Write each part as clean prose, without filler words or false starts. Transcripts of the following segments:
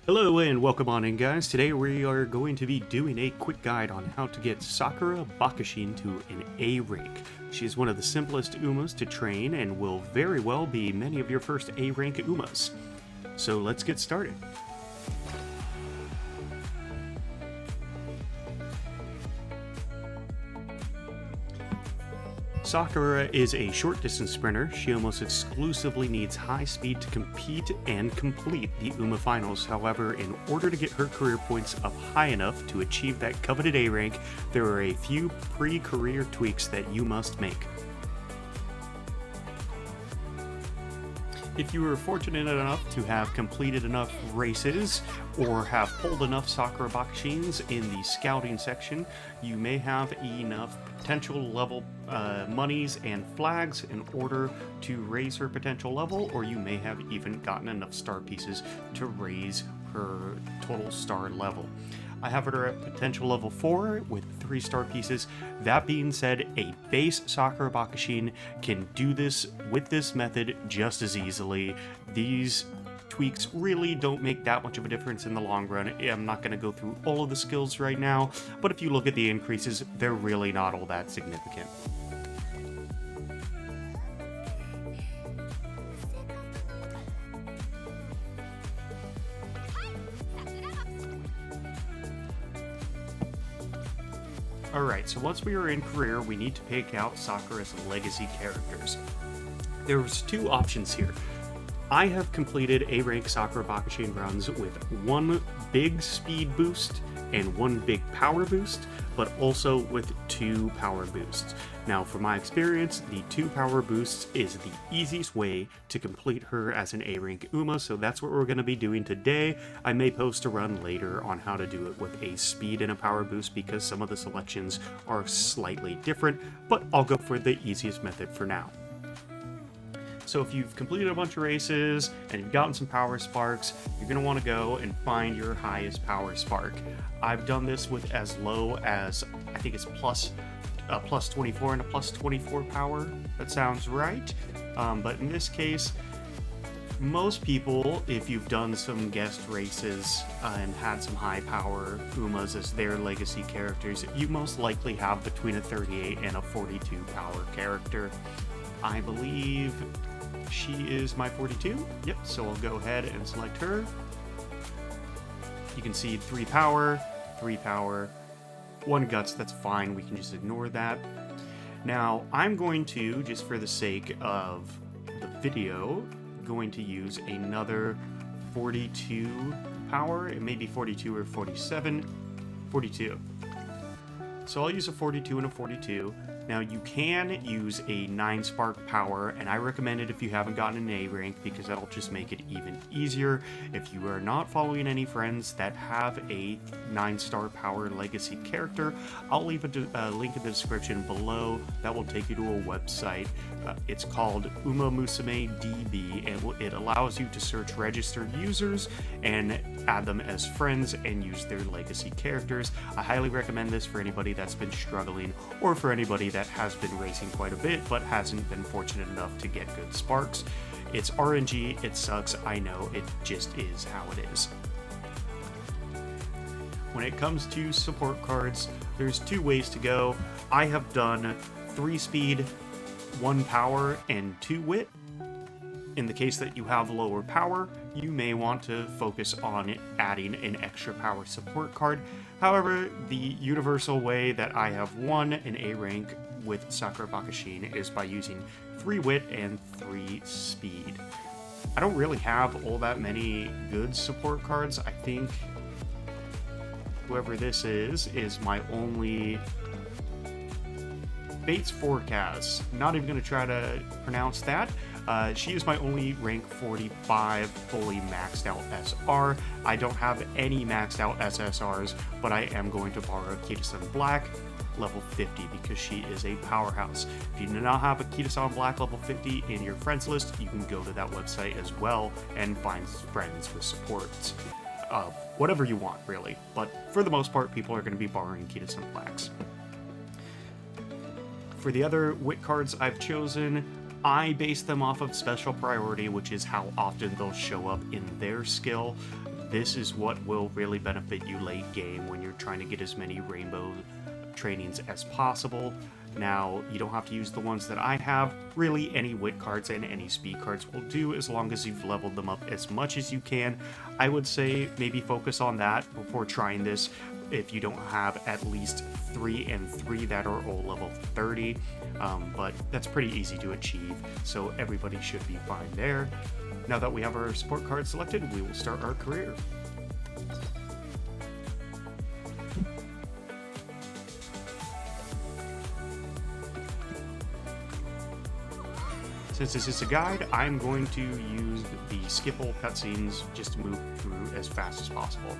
Hello and welcome on in, guys. Today we are going to be doing a quick guide on how to get Sakura Bakushin to an A rank. She is one of the simplest Umas to train and will very well be many of your first A rank Umas. So let's get started. Sakura is a short distance sprinter. She almost exclusively needs high speed to compete and complete the Uma finals. However, in order to get her career points up high enough to achieve that coveted A rank, there are a few pre-career tweaks that you must make. If you were fortunate enough to have completed enough races or have pulled enough Sakura Bakushins in the scouting section, you may have enough potential level monies and flags in order to raise her potential level, or you may have even gotten enough star pieces to raise her total star level. I have her at potential level 4 with 3 star pieces. That being said, a base Sakura Bakushin can do this with this method just as easily. These tweaks really don't make that much of a difference in the long run. I'm not going to go through all of the skills right now, but if you look at the increases, they're really not all that significant. Alright, so once we are in career, we need to pick out Sakura's legacy characters. There's 2 options here. I have completed A-rank Sakura Bakushin runs with 1 big speed boost and 1 big power boost, but also with 2 power boosts. Now, from my experience, the 2 power boosts is the easiest way to complete her as an A-rank Uma, so that's what we're going to be doing today. I may post a run later on how to do it with a speed and a power boost because some of the selections are slightly different, but I'll go for the easiest method for now. So if you've completed a bunch of races and you've gotten some power sparks, you're going to want to go and find your highest power spark. I've done this with as low as, I think it's plus 24 and a plus 24 power. That sounds right. But in this case, most people, if you've done some guest races and had some high power Umas as their legacy characters, you most likely have between a 38 and a 42 power character. I believe she is my 42. Yep, so I'll go ahead and select her. You can see 3 power, 1 guts, that's fine, we can just ignore that. Now, I'm going to, just for the sake of the video, going to use another 42 power. It may be 42 or 47. 42. So I'll use a 42 and a 42. Now you can use a 9 spark power, and I recommend it if you haven't gotten an A rank because that'll just make it even easier. If you are not following any friends that have a 9-star power legacy character, I'll leave a link in the description below that will take you to a website. It's called Umamusume DB, and it allows you to search registered users and add them as friends and use their legacy characters. I highly recommend this for anybody that's been struggling or for anybody that has been racing quite a bit but hasn't been fortunate enough to get good sparks. It's RNG, it sucks, I know, it just is how it is. When it comes to support cards, there's 2 ways to go. I have done 3 speed, 1 power, and 2 wit. In the case that you have lower power, you may want to focus on adding an extra power support card. However, the universal way that I have won an A rank with Sakura Bakushin is by using 3 wit and 3 speed. I don't really have all that many good support cards. I think whoever this is my only Bates Forecast. Not even going to try to pronounce that. She is my only rank 45 fully maxed out SR. I don't have any maxed out SSRs, but I am going to borrow Kita-san Black level 50 because she is a powerhouse. If you do not have a Kita-san Black level 50 in your friends list, you can go to that website as well and find friends with supports. Whatever you want, really. But for the most part, people are going to be borrowing Kita-san Blacks. For the other wit cards I've chosen, I base them off of special priority, which is how often they'll show up in their skill. this is what will really benefit you late game when you're trying to get as many rainbow trainings as possible. Now, you don't have to use the ones that I have. Really, any wit cards and any speed cards will do as long as you've leveled them up as much as you can. I would say maybe focus on that before trying this if you don't have at least 3 and 3 that are all level 30. But that's pretty easy to achieve, so everybody should be fine there. Now that we have our support card selected, we will start our career. Since this is a guide, I'm going to use the skipple cutscenes just to move through as fast as possible.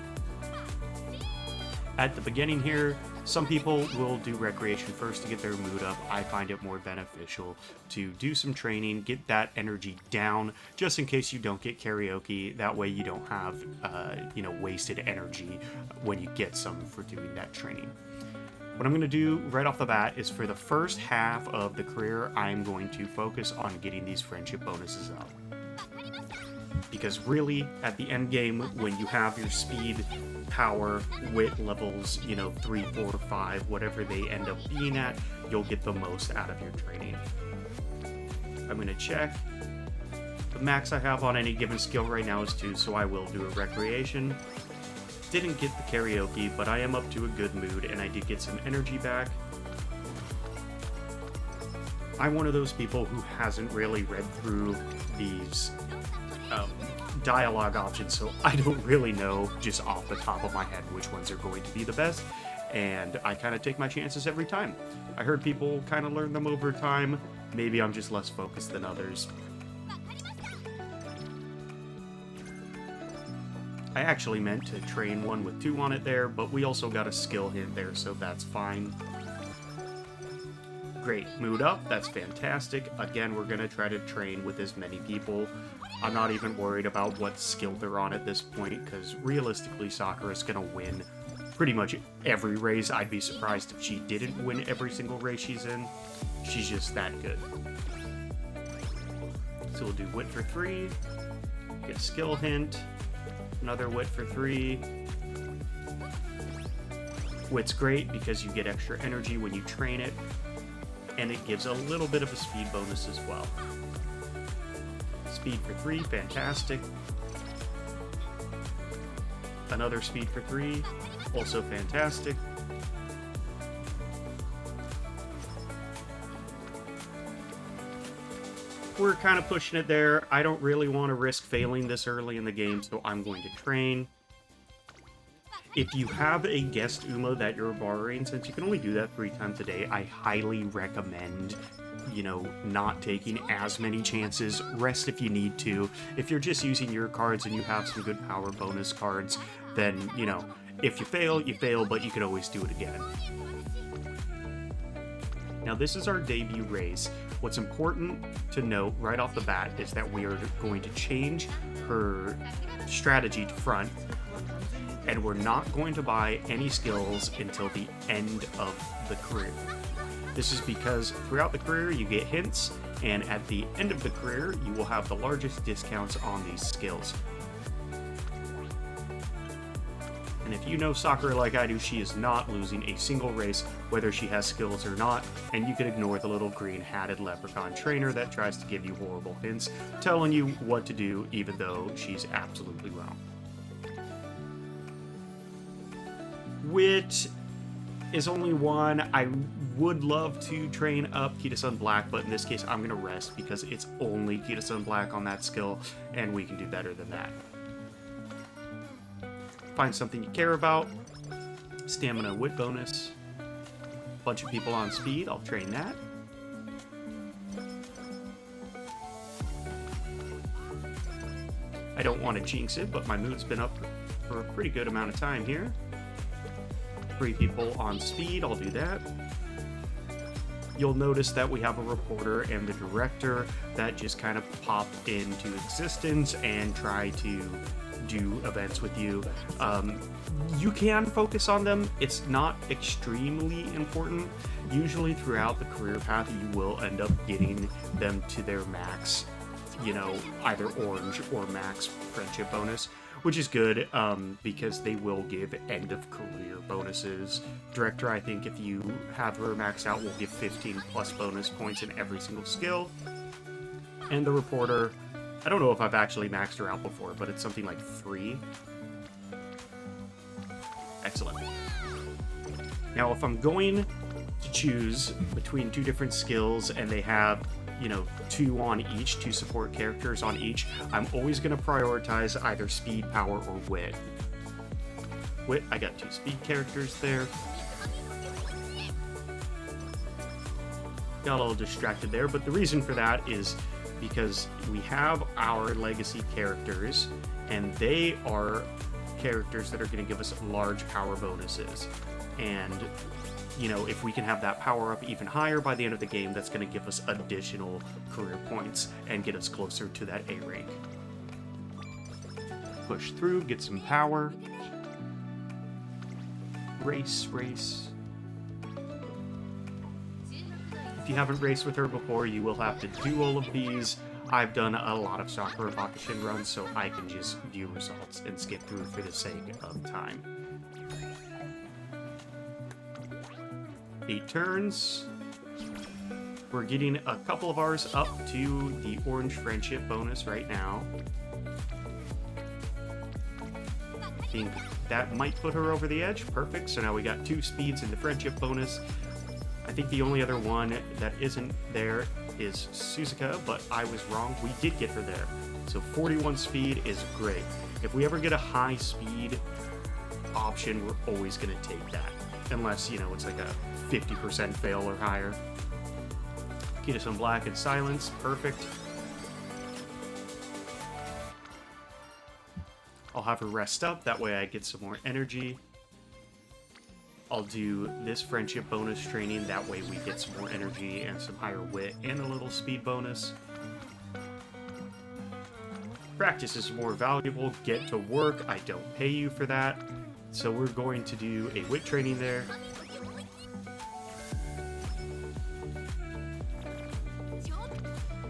At the beginning here, some people will do recreation first to get their mood up. I find it more beneficial to do some training, get that energy down, just in case you don't get karaoke. That way you don't have, wasted energy when you get some for doing that training. What I'm going to do right off the bat is for the first half of the career, I'm going to focus on getting these friendship bonuses up. Because really, at the end game, when you have your speed, power, wit levels, 3, 4, 5, whatever they end up being at, you'll get the most out of your training. I'm going to check. The max I have on any given skill right now is 2, so I will do a recreation. Didn't get the karaoke, but I am up to a good mood, and I did get some energy back. I'm one of those people who hasn't really read through these dialogue options, so I don't really know just off the top of my head which ones are going to be the best, and I kind of take my chances every time. I heard people kind of learn them over time. Maybe I'm just less focused than others. I actually meant to train one with 2 on it there, but we also got a skill hint there, so that's fine. Great, mood up, that's fantastic. Again, we're going to try to train with as many people. I'm not even worried about what skill they're on at this point, because realistically, Sakura's going to win pretty much every race. I'd be surprised if she didn't win every single race she's in. She's just that good. So we'll do wit for 3, get a skill hint, another wit for 3. Wit's great because you get extra energy when you train it, and it gives a little bit of a speed bonus as well. Speed for 3, fantastic. Another speed for 3, also fantastic. We're kind of pushing it there. I don't really want to risk failing this early in the game, so I'm going to train. If you have a guest Uma that you're borrowing, since you can only do that 3 times a day, I highly recommend, not taking as many chances. Rest if you need to. If you're just using your cards and you have some good power bonus cards, then, if you fail, but you can always do it again. Now, this is our debut race. What's important to note right off the bat is that we are going to change her strategy to front, and we're not going to buy any skills until the end of the career. This is because throughout the career you get hints, and at the end of the career you will have the largest discounts on these skills. And if you know Sakura like I do, she is not losing a single race, whether she has skills or not, and you can ignore the little green-hatted leprechaun trainer that tries to give you horrible hints, telling you what to do even though she's absolutely wrong. Wit is only 1. I would love to train up Kita-san Black, but in this case I'm going to rest because it's only Kita-san Black on that skill, and we can do better than that. Find something you care about. Stamina wit bonus. Bunch of people on speed, I'll train that. I don't want to jinx it, but my mood's been up for a pretty good amount of time here. 3 people on speed, I'll do that. You'll notice that we have a reporter and the director that just kind of pop into existence and try to do events with you. You can focus on them. It's not extremely important. Usually throughout the career path, you will end up getting them to their max you know, either orange or max friendship bonus, which is good because they will give end of career bonuses. Director, I think if you have her maxed out, will give 15 plus bonus points in every single skill. And the reporter, I don't know if I've actually maxed her out before, but it's something like 3. Excellent. Now, if I'm going to choose between 2 different skills and they have, you know, 2 on each, 2 support characters on each, I'm always going to prioritize either speed, power, or wit. Wit, I got 2 speed characters there. Got a little distracted there, but the reason for that is because we have our legacy characters, and they are characters that are going to give us large power bonuses. And, you know, if we can have that power up even higher by the end of the game, that's going to give us additional career points and get us closer to that A rank. Push through, get some power. Race. If you haven't raced with her before, you will have to do all of these. I've done a lot of Sakura Bakushin runs, so I can just view results and skip through for the sake of time. 8 turns. We're getting a couple of ours up to the orange friendship bonus right now. I think that might put her over the edge. Perfect. So now we got 2 speeds in the friendship bonus. I think the only other one that isn't there is Suzuka, but I was wrong. We did get her there. So 41 speed is great. If we ever get a high speed option, we're always going to take that. Unless, you know, it's like a 50% fail or higher. Get us on black and silence. Perfect. I'll have her rest up. That way I get some more energy. I'll do this friendship bonus training. That way we get some more energy and some higher wit and a little speed bonus. Practice is more valuable. Get to work. I don't pay you for that. So we're going to do a wit training there.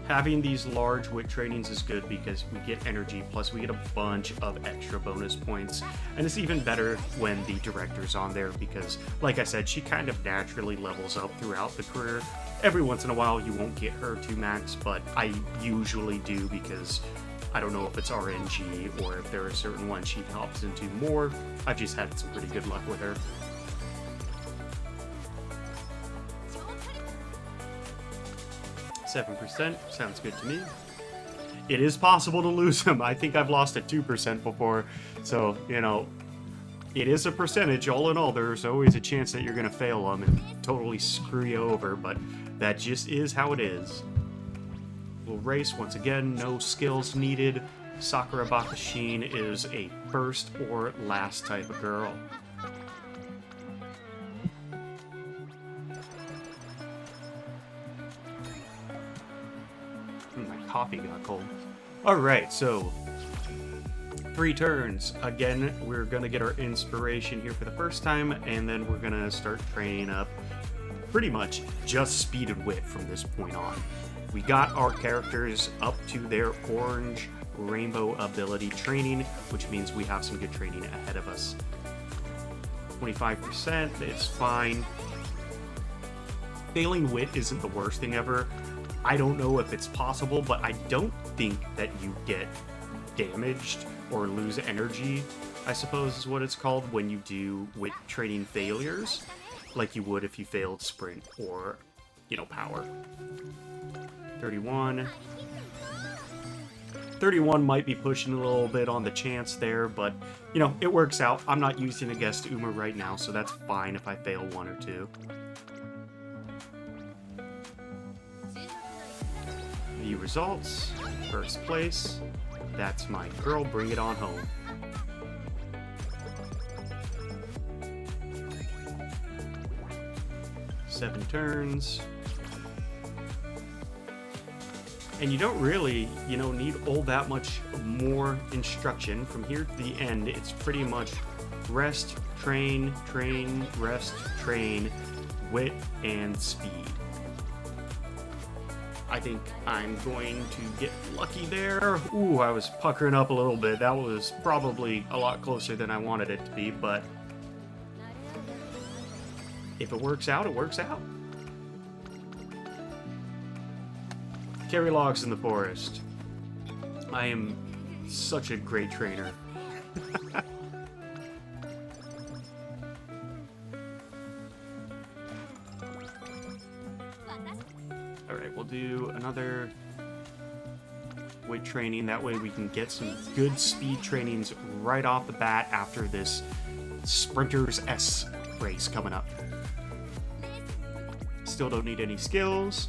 Having these large wit trainings is good because we get energy, plus we get a bunch of extra bonus points. And it's even better when the director's on there because, like I said, she kind of naturally levels up throughout the career. Every once in a while you won't get her to max, but I usually do because I don't know if it's RNG or if there are certain ones she hops into more. I've just had some pretty good luck with her. %, sounds good to me. It is possible to lose him. I think I've lost at 2% before, so, you know, it is a percentage. All in all, there's always a chance that you're going to fail them and totally screw you over, but that just is how it is. We'll race once again, no skills needed. Sakura Bakushin is a first or last type of girl. My coffee got cold. Alright, so 3 turns. Again, we're gonna get our inspiration here for the first time, and then we're gonna start training up pretty much just speed and wit from this point on. We got our characters up to their orange rainbow ability training, which means we have some good training ahead of us. 25%, it's fine. Failing wit isn't the worst thing ever. I don't know if it's possible, but I don't think that you get damaged or lose energy, I suppose is what it's called, when you do wit training failures, like you would if you failed sprint or, you know, power. 31. 31 might be pushing a little bit on the chance there, but, you know, it works out. I'm not using against Uma right now, so that's fine if I fail 1 or 2. View results. First place. That's my girl. Bring it on home. Seven turns. And you don't really, you know, need all that much more instruction. From here to the end, it's pretty much rest, train, train, rest, train, wit, and speed. I think I'm going to get lucky there. Ooh, I was puckering up a little bit. That was probably a lot closer than I wanted it to be, but if it works out, it works out. Carry logs in the forest. I am such a great trainer. Alright, we'll do another weight training. That way we can get some good speed trainings right off the bat after this Sprinters S race coming up. Still don't need any skills.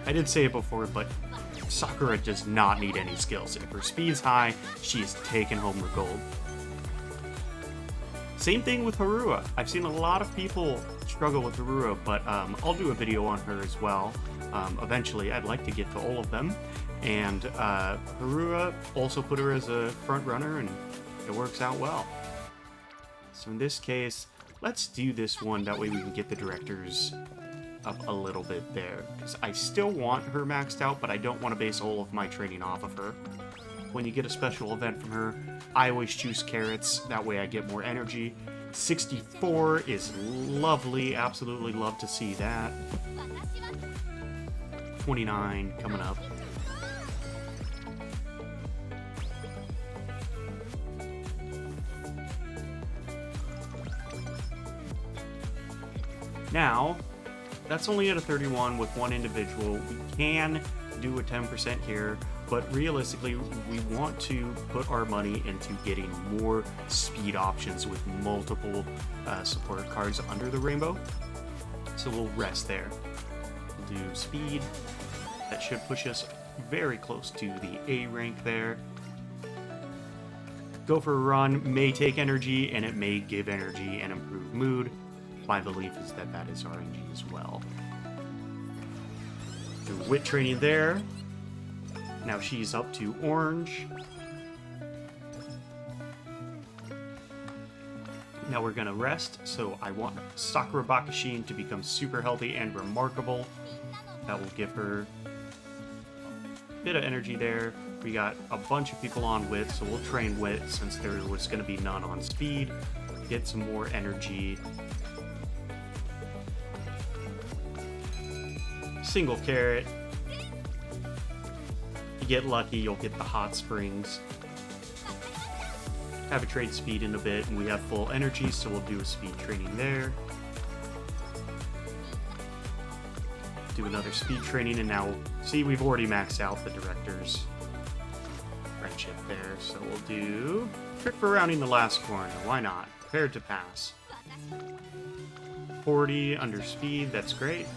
I did say it before, but Sakura does not need any skills. If her speed's high, she's taking home the gold. Same thing with Harua. I've seen a lot of people struggle with Harua, but I'll do a video on her as well. Eventually, I'd like to get to all of them. And Harua, also put her as a front runner, and it works out well. So in this case, let's do this one. That way we can get the directors up a little bit there. Because I still want her maxed out, but I don't want to base all of my training off of her. When you get a special event from her, I always choose carrots. That way I get more energy. 64 is lovely. Absolutely love to see that. 29 coming up. Now, that's only at a 31 with one individual. We can do a 10% here, but realistically, we want to put our money into getting more speed options with multiple support cards under the rainbow. So we'll rest there. We'll do speed. That should push us very close to the A rank there. Go for a run, may take energy, and it may give energy and improve mood. My belief is that that is RNG as well. Do wit training there. Now she's up to orange. Now we're gonna rest, so I want Sakura Bakushin to become super healthy and remarkable. That will give her a bit of energy there. We got a bunch of people on wit, so we'll train wit since there was gonna be none on speed. Get some more energy. Single carrot. You get lucky, you'll get the hot springs. Have a trade speed in a bit, and we have full energy, so we'll do a speed training there. Do another speed training, and now, see, we've already maxed out the director's friendship there, so we'll do trick for rounding the last corner. Why not? Prepared to pass. 40 under speed, that's great.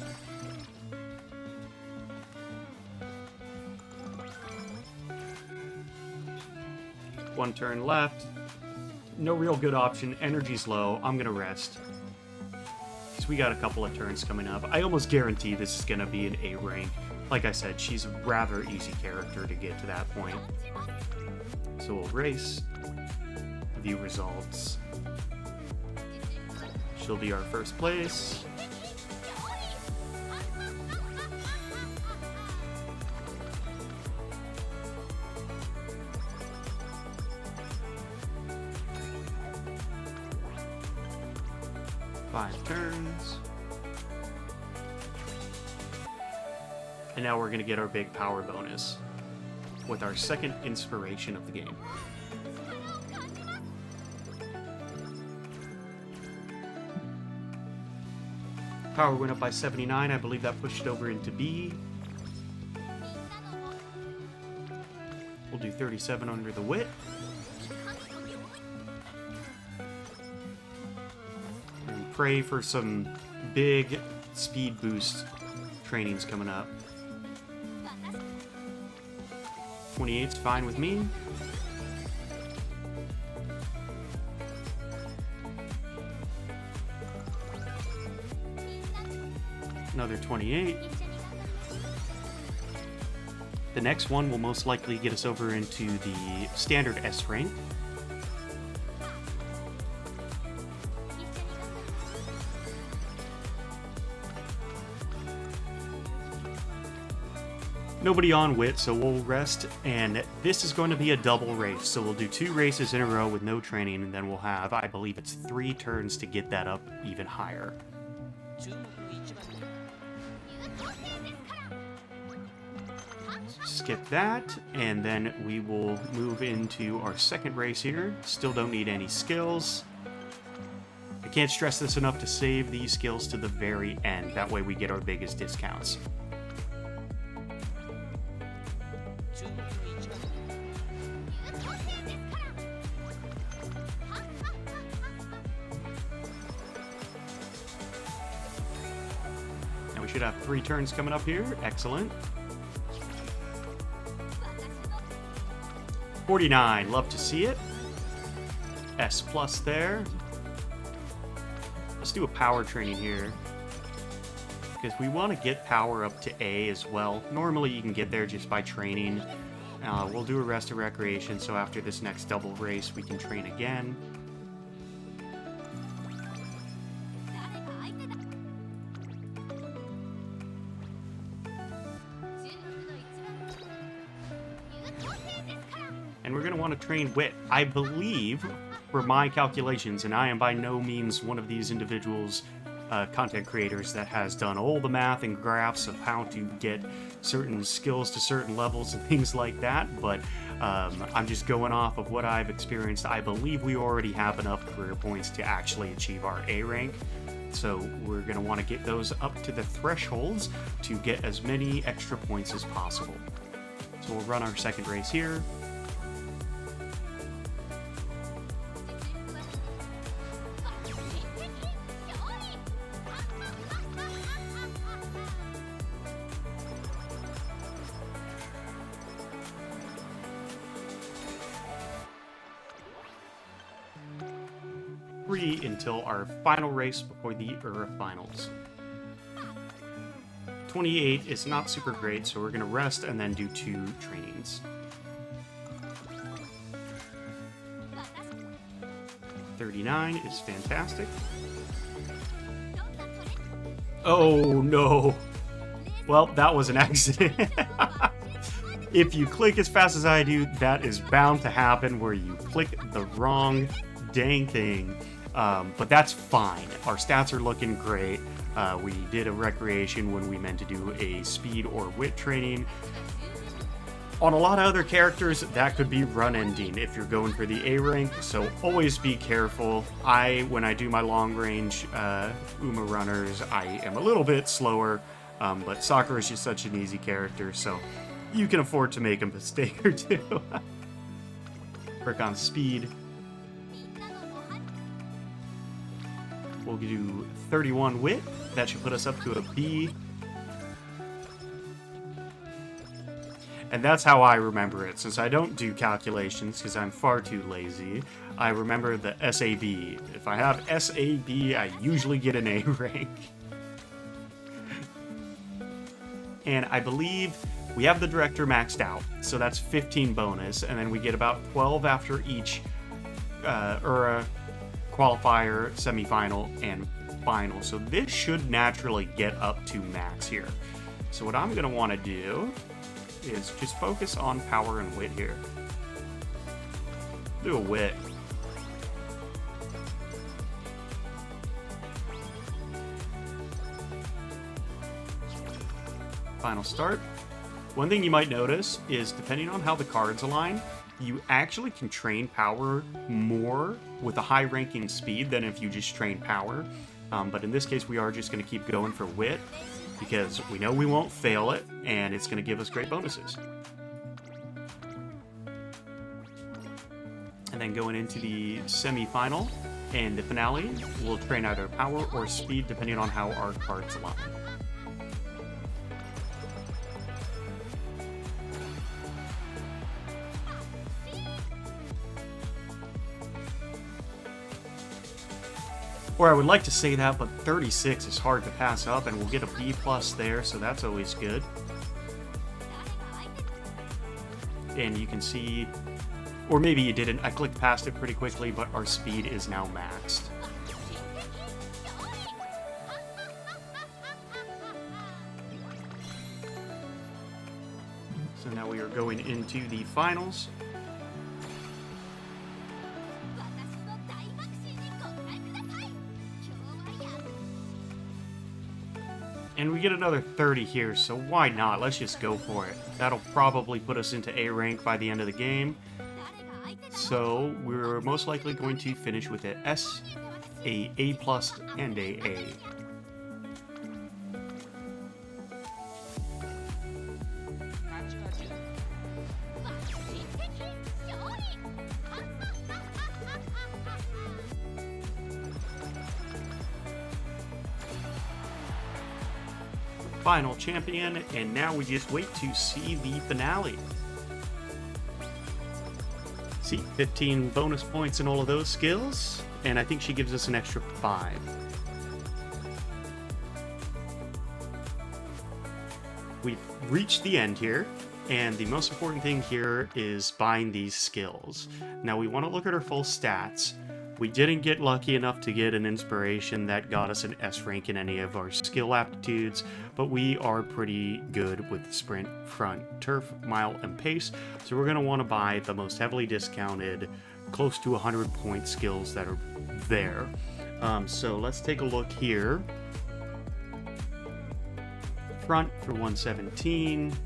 One turn left. No real good option. Energy's low. I'm gonna rest. Because we got a couple of turns coming up. I almost guarantee this is gonna be an A rank. Like I said, she's a rather easy character to get to that point. So we'll race. View results. She'll be our first place. Five turns. And now we're going to get our big power bonus with our second inspiration of the game. Power went up by 79. I believe that pushed it over into B. We'll do 37 under the wit. Pray for some big speed boost trainings coming up. 28's fine with me. Another 28. The next one will most likely get us over into the standard S rank. Nobody on wit, so we'll rest, and this is going to be a double race. So we'll do 2 races in a row with no training, and then we'll have, I believe it's 3 turns to get that up even higher. Skip that, and then we will move into our second race here. Still don't need any skills. I can't stress this enough to save these skills to the very end. That way we get our biggest discounts. Now we should have 3 turns coming up here. Excellent. 49, love to see it. S+ there. Let's do a power training here, because we want to get power up to A as well. Normally you can get there just by training. We'll do a rest of recreation, so after this next double race we can train again. And we're going to want to train wit. I believe, for my calculations, and I am by no means one of these individuals, content creators, that has done all the math and graphs of how to get certain skills to certain levels and things like that, but I'm just going off of what I've experienced. I believe we already have enough career points to actually achieve our A rank. So we're going to want to get those up to the thresholds to get as many extra points as possible. So we'll run our second race here. Until our final race before the Finals. 28 is not super great, so we're going to rest and then do 2 trainings. 39 is fantastic. Oh no! Well, that was an accident. If you click as fast as I do, that is bound to happen, where you click the wrong dang thing. But that's fine. Our stats are looking great. We did a recreation when we meant to do a speed or wit training. On a lot of other characters, that could be run ending if you're going for the A rank, so always be careful. When I do my long range Uma runners, I am a little bit slower, but Sakura is just such an easy character, so you can afford to make a mistake or two. Work on speed. We'll do 31 wit. That should put us up to a B. And that's how I remember it. Since I don't do calculations, because I'm far too lazy, I remember the SAB. If I have SAB, I usually get an A rank. And I believe we have the director maxed out, so that's 15 bonus, and then we get about 12 after each qualifier, semifinal, and final. So this should naturally get up to max here. So what I'm going to want to do is just focus on power and wit here. Do a wit. Final start. One thing you might notice is, depending on how the cards align, you actually can train power more with a high ranking speed than if you just train power. But in this case, we are just going to keep going for wit, because we know we won't fail it, and it's going to give us great bonuses. And then going into the semi-final and the finale, we'll train either power or speed, depending on how our cards align. Or I would like to say that, but 36 is hard to pass up, and we'll get a B+ there, so that's always good. And you can see, or maybe you didn't, I clicked past it pretty quickly, but our speed is now maxed. going into the finals. And we get another 30 here, so why not? Let's just go for it. That'll probably put us into A rank by the end of the game. So we're most likely going to finish with a S, a A+, and a A. Final champion, and now we just wait to see the finale. See, 15 bonus points in all of those skills, and I think she gives us an extra 5. We've reached the end here, and the most important thing here is buying these skills. Now we want to look at her full stats. We didn't get lucky enough to get an inspiration that got us an S rank in any of our skill aptitudes, but we are pretty good with sprint, front, turf, mile, and pace, so we're going to want to buy the most heavily discounted, close to 100 point skills that are there. So let's take a look here. Front for 117.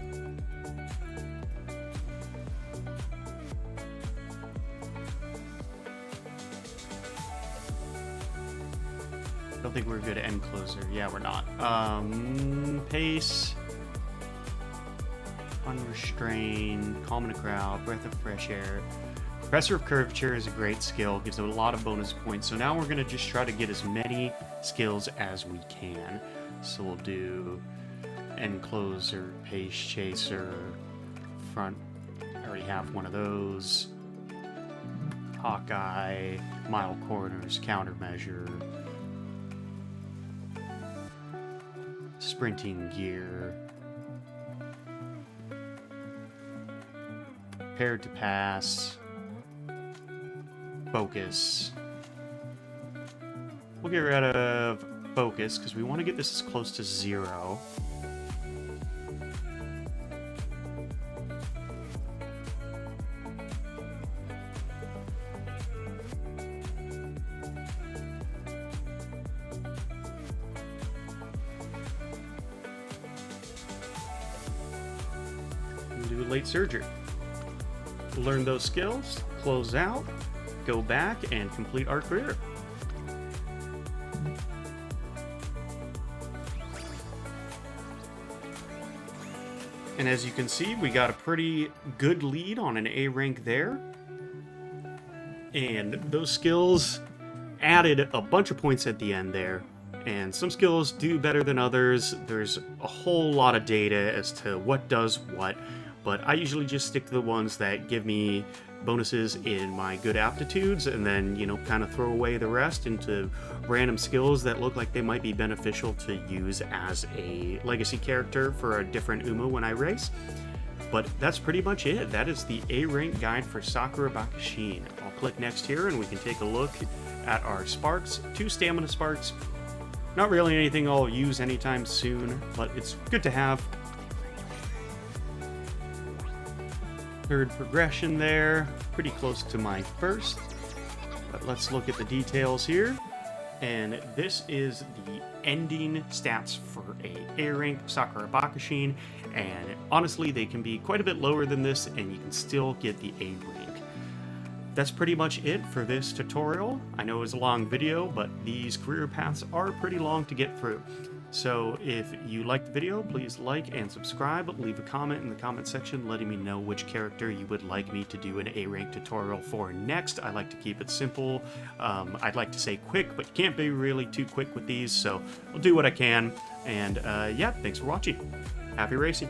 I don't think we're good at end closer. Yeah, we're not. Pace, unrestrained, calm in a crowd, breath of fresh air. Professor of curvature is a great skill, gives a lot of bonus points. So now we're gonna just try to get as many skills as we can. So we'll do end closer, pace chaser, front. I already have one of those. Hawkeye, mile corners, countermeasure. Sprinting gear, prepared to pass, focus. We'll get rid of focus because we want to get this as close to 0. Do late surgery. Learn those skills, close out, go back, and complete our career. And as you can see, we got a pretty good lead on an A rank there. And those skills added a bunch of points at the end there. And some skills do better than others. There's a whole lot of data as to what does what. But I usually just stick to the ones that give me bonuses in my good aptitudes, and then, you know, kind of throw away the rest into random skills that look like they might be beneficial to use as a legacy character for a different Uma when I race. But that's pretty much it. That is the A rank guide for Sakura Bakushin. I'll click next here and we can take a look at our sparks. 2 stamina sparks. Not really anything I'll use anytime soon, but it's good to have. Third progression there, pretty close to my first. But let's look at the details here. And this is the ending stats for a rank Sakura Bakushin. And honestly, they can be quite a bit lower than this, and you can still get the A rank. That's pretty much it for this tutorial. I know it was a long video, but these career paths are pretty long to get through. So if you liked the video, please like and subscribe. Leave a comment in the comment section letting me know which character you would like me to do an A rank tutorial for next. I like to keep it simple. I'd like to say quick, but you can't be really too quick with these, so I'll do what I can. And yeah, thanks for watching. Happy racing.